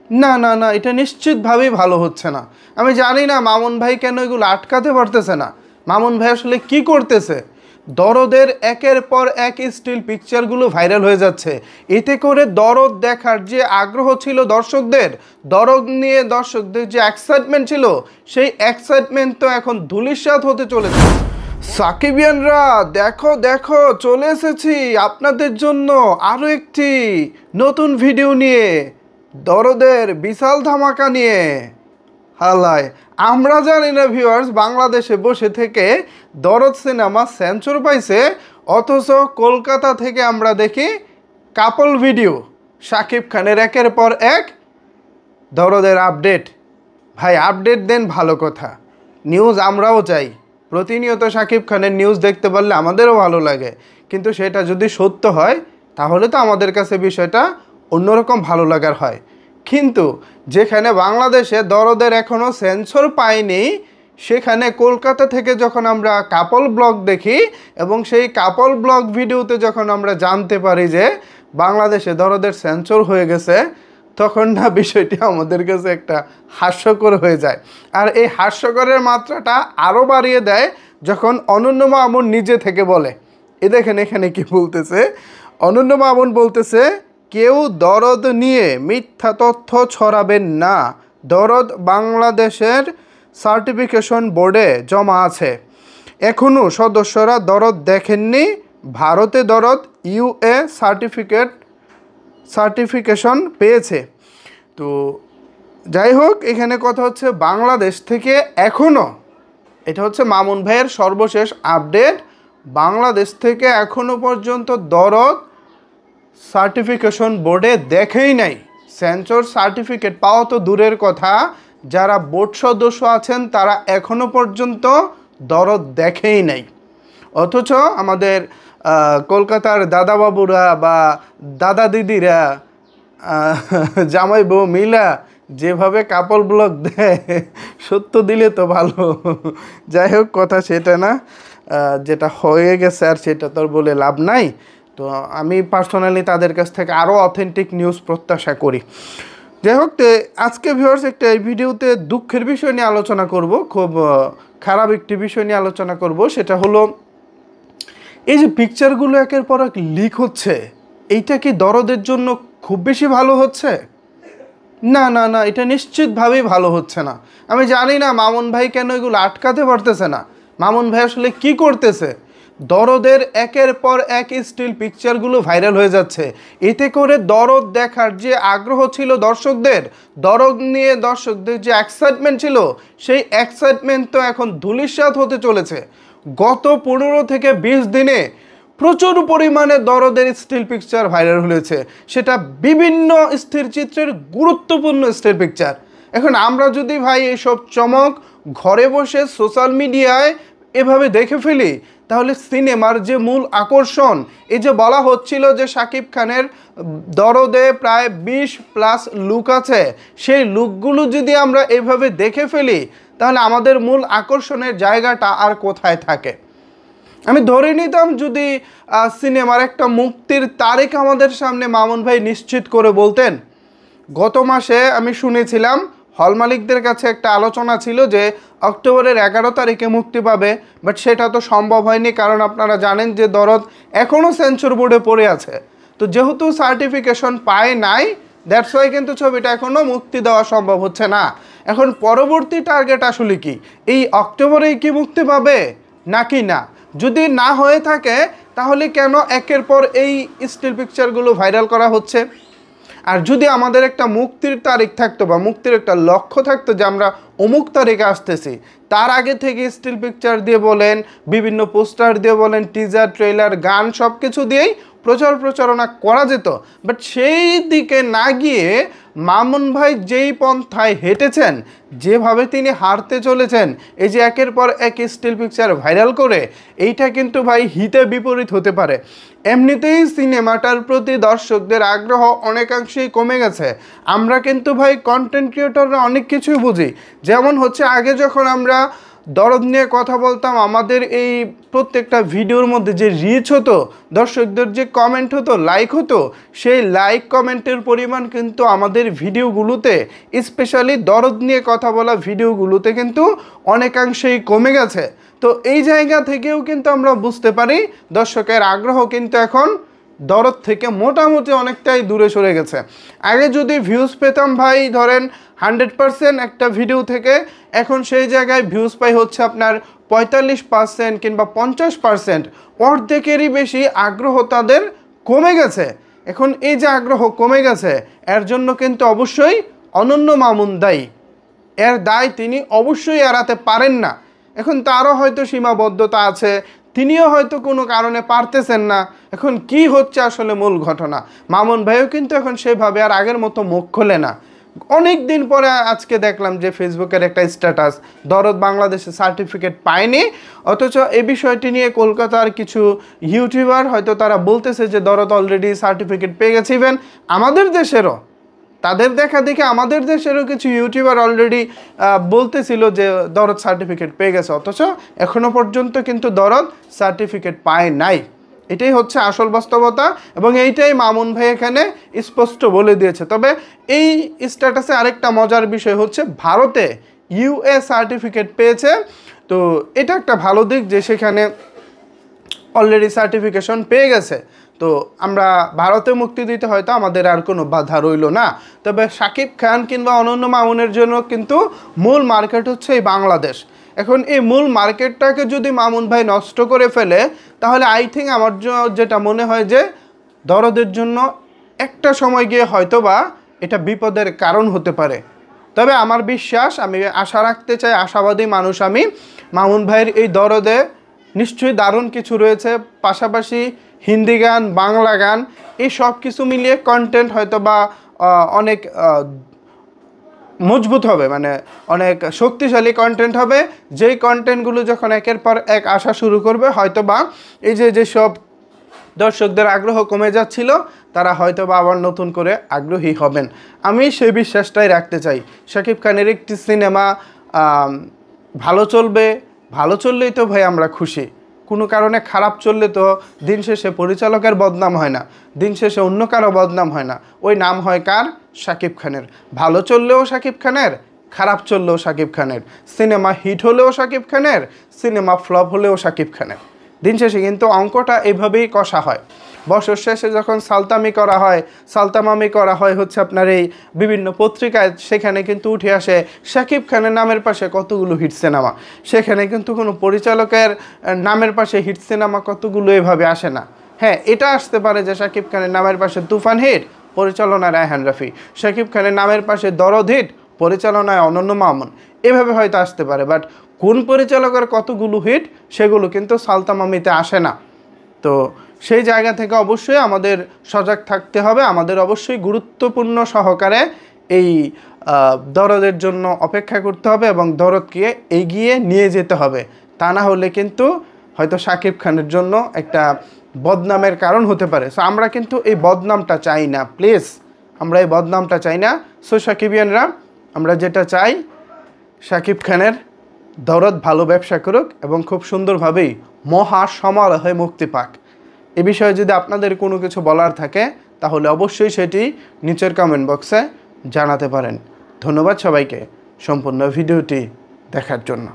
না না না, এটা নিশ্চিতভাবেই ভালো হচ্ছে না। আমি জানি না মামুন ভাই কেন এগুলো আটকাতে পারতেছে না। মামুন ভাই আসলে কি করতেছে? দরদের একের পর এক স্টিল পিকচারগুলো ভাইরাল হয়ে যাচ্ছে। এতে করে দরদ দেখার যে আগ্রহ ছিল দর্শকদের, দরদ নিয়ে দর্শকদের যে এক্সাইটমেন্ট ছিল, সেই এক্সাইটমেন্ট তো এখন ধূলিসাৎ হতে চলেছে। সাকিবিয়ানরা দেখো দেখো, চলে এসেছি আপনাদের জন্য আরও একটি নতুন ভিডিও নিয়ে, দরদের বিশাল ধামাকা নিয়ে। হালায়, আমরা জানি না ভিউয়ার্স, বাংলাদেশে বসে থেকে দরদ সিনেমা সেন্সর পাইছে, অথচ কলকাতা থেকে আমরা দেখি কাপল ভিডিও। শাকিব খানের একের পর এক দরদের আপডেট। ভাই আপডেট দেন, ভালো কথা। নিউজ আমরাও চাই, প্রতিনিয়ত শাকিব খানের নিউজ দেখতে পারলে আমাদেরও ভালো লাগে, কিন্তু সেটা যদি সত্য হয় তাহলে তো আমাদের কাছে বিষয়টা অন্যরকম ভালো লাগার হয়। কিন্তু যেখানে বাংলাদেশে দরদের এখনও সেন্সর পায়নি, সেখানে কলকাতা থেকে যখন আমরা কাপল ব্লগ দেখি এবং সেই কাপল ব্লগ ভিডিওতে যখন আমরা জানতে পারি যে বাংলাদেশে দরদের সেন্সর হয়ে গেছে, তখন না বিষয়টি আমাদের কাছে একটা হাস্যকর হয়ে যায়। আর এই হাস্যকরের মাত্রাটা আরও বাড়িয়ে দেয় যখন অনন্য মামুন নিজে থেকে বলে। এ দেখেন এখানে কি বলতেছে, অনন্য মামুন বলতেছে, কেউ দরদ নিয়ে মিথ্যা তথ্য ছড়াবেন না, দরদ বাংলাদেশের সার্টিফিকেশন বোর্ডে জমা আছে, এখনও সদস্যরা দরদ দেখেননি, ভারতে দরদ ইউএ সার্টিফিকেশন পেয়েছে। তো যাই হোক, এখানে কথা হচ্ছে বাংলাদেশ থেকে এখনও, এটা হচ্ছে মামুন ভাইয়ের সর্বশেষ আপডেট, বাংলাদেশ থেকে এখনও পর্যন্ত দরদ সার্টিফিকেশন বোর্ডে দেখেই নাই। সেন্সর সার্টিফিকেট পাওয়া তো দূরের কথা, যারা বোর্ড সদস্য আছেন তারা এখনও পর্যন্ত দরদ দেখেই নাই। অথচ আমাদের কলকাতার দাদাবাবুরা বা দাদা দিদিরা, জামাই বউ মিলা যেভাবে কাপল ব্লগ দেয়, সত্য দিলে তো ভালো। যাই হোক, কথা সেটা না, যেটা হয়ে গেছে আর সেটা তো বলে লাভ নাই। তো আমি পার্সোনালি তাদের কাছ থেকে আরও অথেন্টিক নিউজ প্রত্যাশা করি। যাই হোক, আজকে ভিউয়ার্স একটা এই ভিডিওতে দুঃখের বিষয় নিয়ে আলোচনা করব, খুব খারাপ একটি বিষয় নিয়ে আলোচনা করব। সেটা হলো এই যে পিকচারগুলো একের পর এক লিক হচ্ছে, এইটা কি দরদের জন্য খুব বেশি ভালো হচ্ছে? না না না, এটা নিশ্চিতভাবেই ভালো হচ্ছে না। আমি জানি না মামুন ভাই কেন এগুলো আটকাতে পারতেছে না। মামুন ভাই আসলে কি করতেছে? দরদের একের পর এক স্টিল পিকচারগুলো ভাইরাল হয়ে যাচ্ছে। এতে করে দরদ দেখার যে আগ্রহ ছিল দর্শকদের, দরদ নিয়ে দর্শকদের যে এক্সাইটমেন্ট ছিল, সেই এক্সাইটমেন্ট তো এখন ধূলিসাৎ হতে চলেছে। গত 15 থেকে 20 দিনে প্রচুর পরিমাণে দরদের স্টিল পিকচার ভাইরাল হয়েছে, সেটা বিভিন্ন স্থিরচিত্রের গুরুত্বপূর্ণ স্টিল পিকচার। এখন আমরা যদি ভাই এইসব চমক ঘরে বসে সোশ্যাল মিডিয়ায় এভাবে দেখে ফেলি, তাহলে সিনেমার যে মূল আকর্ষণ, এই যে বলা হচ্ছিল যে শাকিব খানের দরদে প্রায় 20+ লুক আছে, সেই লুকগুলো যদি আমরা এভাবে দেখে ফেলি, তাহলে আমাদের মূল আকর্ষণের জায়গাটা আর কোথায় থাকে? আমি ধরে নিতাম যদি সিনেমার একটা মুক্তির তারিখ আমাদের সামনে মামুন ভাই নিশ্চিত করে বলতেন। গত মাসে আমি শুনেছিলাম হল মালিকদের কাছে একটা আলোচনা ছিল যে অক্টোবরের 11 তারিখে মুক্তি পাবে, বাট সেটা তো সম্ভব হয়নি, কারণ আপনারা জানেন যে দরদ এখনও সেন্সর বোর্ডে পড়ে আছে। তো যেহেতু সার্টিফিকেশন পায় নাই, দ্যাটস ওয়াই কিন্তু ছবিটা এখনও মুক্তি দেওয়া সম্ভব হচ্ছে না। এখন পরবর্তী টার্গেট আসলে কি? এই অক্টোবরেই কি মুক্তি পাবে নাকি না? যদি না হয়ে থাকে, তাহলে কেন একের পর এই স্টিল পিকচারগুলো ভাইরাল করা হচ্ছে? আর যদি আমাদের একটা মুক্তির তারিখ থাকতো বা মুক্তির একটা লক্ষ্য থাকতো যে আমরা অমুক তারিখে আসতেছি, তার আগে থেকে স্টিল পিকচার দিয়ে বলেন, বিভিন্ন পোস্টার দিয়ে বলেন, টিজার, ট্রেলার, গান সব কিছু দিয়েই প্রচারণা করা যেত। বাট সেই দিকে না গিয়ে মামুন ভাই যেই পন্থায় হেঁটেছেন, যেভাবে তিনি হারতে চলেছেন, এই যে একের পর এক স্টিল পিকচার ভাইরাল করে, এইটা কিন্তু ভাই হিতে বিপরীত হতে পারে। এমনিতেই সিনেমাটার প্রতি দর্শকদের আগ্রহ অনেকাংশেই কমে গেছে। আমরা কিন্তু ভাই কন্টেন্ট ক্রিয়েটররা অনেক কিছুই বুঝি। যেমন হচ্ছে আগে যখন আমরা দরদ নিয়ে কথা বলতাম, আমাদের এই প্রত্যেকটা ভিডিওর মধ্যে যে রিচ হতো, দর্শকদের যে কমেন্ট হতো, লাইক হতো, সেই লাইক কমেন্টের পরিমাণ কিন্তু আমাদের ভিডিওগুলোতে, স্পেশালি দরদ নিয়ে কথা বলা ভিডিওগুলোতে কিন্তু অনেকাংশেই কমে গেছে। তো এই জায়গা থেকেও কিন্তু আমরা বুঝতে পারি দর্শকের আগ্রহ কিন্তু এখন দরদ থেকে মোটামুটি অনেকটাই দূরে সরে গেছে। আগে যদি ভিউজ পেতাম ভাই ধরেন 100% একটা ভিডিও থেকে, এখন সেই জায়গায় ভিউজ পাই হচ্ছে আপনার 45% কিংবা 50%, অর্ধেকেরই বেশি আগ্রহ তাদের কমে গেছে। এখন এই যে আগ্রহ কমে গেছে, এর জন্য কিন্তু অবশ্যই অনন্য মামুন দায়ী। এর দায় তিনি অবশ্যই এড়াতে পারেন না। এখন তারও হয়তো সীমাবদ্ধতা আছে, তিনিও হয়তো কোনো কারণে পারতেছেন না। এখন কি হচ্ছে আসলে মূল ঘটনা, মামুন ভাইও কিন্তু এখন সেভাবে আর আগের মতো মুখ খোলে না। অনেক দিন পরে আজকে দেখলাম যে ফেসবুকের একটা স্ট্যাটাস, দরদ বাংলাদেশে সার্টিফিকেট পায়নি, অথচ এই বিষয়টি নিয়ে কলকাতার কিছু ইউটিউবার হয়তো তারা বলতেছে যে দরদ অলরেডি সার্টিফিকেট পেয়ে গেছে। ইভেন আমাদের দেশেরও, তাদের দেখা দেখে আমাদের দেশেরও কিছু ইউটিউবার অলরেডি বলতেছিল যে দরদ সার্টিফিকেট পেয়ে গেছে, অথচ এখনও পর্যন্ত কিন্তু দরদ সার্টিফিকেট পায় নাই। এটাই হচ্ছে আসল বাস্তবতা, এবং এইটাই মামুন ভাই এখানে স্পষ্ট বলে দিয়েছে। তবে এই স্ট্যাটাসে আরেকটা মজার বিষয় হচ্ছে ভারতে ইউএ সার্টিফিকেট পেয়েছে। তো এটা একটা ভালো দিক যে সেখানে অলরেডি সার্টিফিকেশন পেয়ে গেছে। তো আমরা ভারতে মুক্তি দিতে হয়তো আমাদের আর কোনো বাধা রইল না। তবে শাকিব খান কিংবা অনন্য মামুনের জন্য কিন্তু মূল মার্কেট হচ্ছে এই বাংলাদেশ। এখন এই মূল মার্কেটটাকে যদি মামুন ভাই নষ্ট করে ফেলে, তাহলে আই থিঙ্ক আমার যেটা মনে হয় যে দরদের জন্য একটা সময় গিয়ে হয়তো বা এটা বিপদের কারণ হতে পারে। তবে আমার বিশ্বাস, আমি আশা রাখতে চাই, আশাবাদী মানুষ আমি, মামুন ভাইয়ের এই দরদে নিশ্চয়ই দারুণ কিছু রয়েছে। পাশাপাশি হিন্দি গান, বাংলা গান, এই সব কিছু মিলিয়ে কন্টেন্ট হয়তো বা অনেক মজবুত হবে, মানে অনেক শক্তিশালী কন্টেন্ট হবে। যেই কন্টেন্টগুলো যখন একের পর এক আসা শুরু করবে, হয়তো বা এই যেসব দর্শকদের আগ্রহ কমে যাচ্ছিল, তারা হয়তো বা আবার নতুন করে আগ্রহী হবেন। আমি সেই বিশ্বাসটাই রাখতে চাই। শাকিব খানের একটি সিনেমা ভালো চলবে, ভালো চললেই তো ভাই আমরা খুশি। কোনো কারণে খারাপ চললে তো দিন শেষে পরিচালকের বদনাম হয় না, দিন শেষে অন্য কারো বদনাম হয় না, ওই নাম হয় কার? শাকিব খানের। ভালো চললেও শাকিব খানের, খারাপ চললেও শাকিব খানের, সিনেমা হিট হলেও শাকিব খানের, সিনেমা ফ্লপ হলেও শাকিব খানের। দিন শেষে কিন্তু অঙ্কটা এভাবেই কষা হয়। বছর শেষে যখন সালতামি করা হয়, সালতামামি করা হয় হচ্ছে আপনার এই বিভিন্ন পত্রিকায়, সেখানে কিন্তু উঠে আসে শাকিব খানের নামের পাশে কতগুলো হিট সিনেমা। সেখানে কিন্তু কোনো পরিচালকের নামের পাশে হিট সিনেমা কতগুলো এভাবে আসে না। হ্যাঁ, এটা আসতে পারে যে শাকিব খানের নামের পাশে তুফান হিট, পরিচালনায় রায়হান রাফি, শাকিব খানের নামের পাশে দরদ হিট, পরিচালনায় অনন্য মামুন, এভাবে হয়তো আসতে পারে। বাট কোন পরিচালকের কতগুলো হিট, সেগুলো কিন্তু সালতামামিতে আসে না। তো সেই জায়গা থেকে অবশ্যই আমাদের সজাগ থাকতে হবে, আমাদের অবশ্যই গুরুত্বপূর্ণ সহকারে এই দরদের জন্য অপেক্ষা করতে হবে এবং দরদকে এগিয়ে নিয়ে যেতে হবে। তা না হলে কিন্তু হয়তো শাকিব খানের জন্য একটা বদনামের কারণ হতে পারে। সো আমরা কিন্তু এই বদনামটা চাই না, প্লিজ, আমরা এই বদনামটা চাই না। সো সাকিবিয়ানরা, আমরা যেটা চাই, শাকিব খানের দরদ ভালো ব্যবসা করুক এবং খুব সুন্দরভাবেই মহা সমারোহে মুক্তি পাক। এ বিষয়ে যদি আপনাদের কোনো কিছু বলার থাকে, তাহলে অবশ্যই সেটি নিচের কমেন্ট বক্সে জানাতে পারেন। ধন্যবাদ সবাইকে সম্পূর্ণ ভিডিওটি দেখার জন্য।